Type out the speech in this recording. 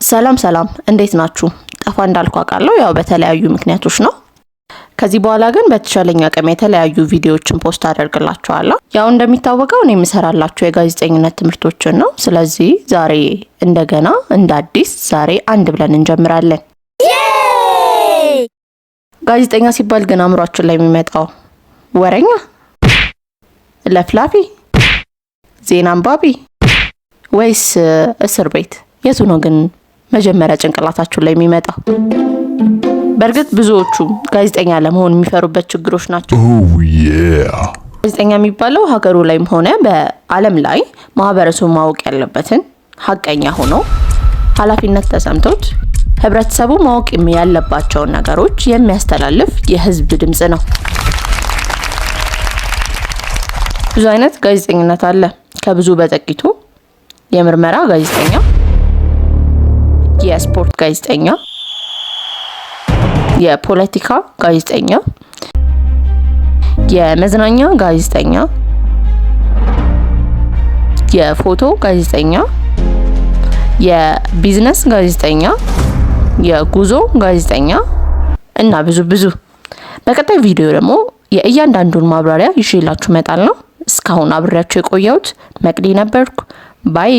ሰላም እንዴት ናችሁ? ጠፋ እንዳልኩ አውቃለሁ፣ ያው በተለያዩ ምክንያቶች ነው። ከዚህ በኋላ ግን በተሻለኛ አቅም የተለያዩ ቪዲዮዎችን ፖስት አደርግላችኋለሁ። ያው እንደሚታወቀው እኔ የምሰራላችሁ የጋዜጠኝነት ትምህርቶችን ነው። ስለዚህ ዛሬ እንደገና እንደ አዲስ ዛሬ አንድ ብለን እንጀምራለን። ጋዜጠኛ ሲባል ግን አእምሯችን ላይ የሚመጣው ወረኛ፣ ለፍላፊ፣ ዜና አንባቢ ወይስ እስር ቤት? የቱ ነው ግን መጀመሪያ ጭንቅላታችሁ ላይ የሚመጣው? በእርግጥ ብዙዎቹ ጋዜጠኛ ለመሆን የሚፈሩበት ችግሮች ናቸው። ጋዜጠኛ የሚባለው ሀገሩ ላይም ሆነ በዓለም ላይ ማህበረሰቡ ማወቅ ያለበትን ሀቀኛ ሆኖ ኃላፊነት ተሰምቶት ህብረተሰቡ ማወቅ ያለባቸውን ነገሮች የሚያስተላልፍ የህዝብ ድምጽ ነው። ብዙ አይነት ጋዜጠኝነት አለ። ከብዙ በጥቂቱ የምርመራ ጋዜጠኛ፣ የስፖርት ጋዜጠኛ፣ የፖለቲካ ጋዜጠኛ፣ የመዝናኛ ጋዜጠኛ፣ የፎቶ ጋዜጠኛ፣ የቢዝነስ ጋዜጠኛ፣ የጉዞ ጋዜጠኛ እና ብዙ። በቀጣይ ቪዲዮ ደግሞ የእያንዳንዱን ማብራሪያ ይዤላችሁ እመጣለሁ። እስካሁን አብሬያችሁ የቆየሁት መቅዲ ነበርኩ። ባይ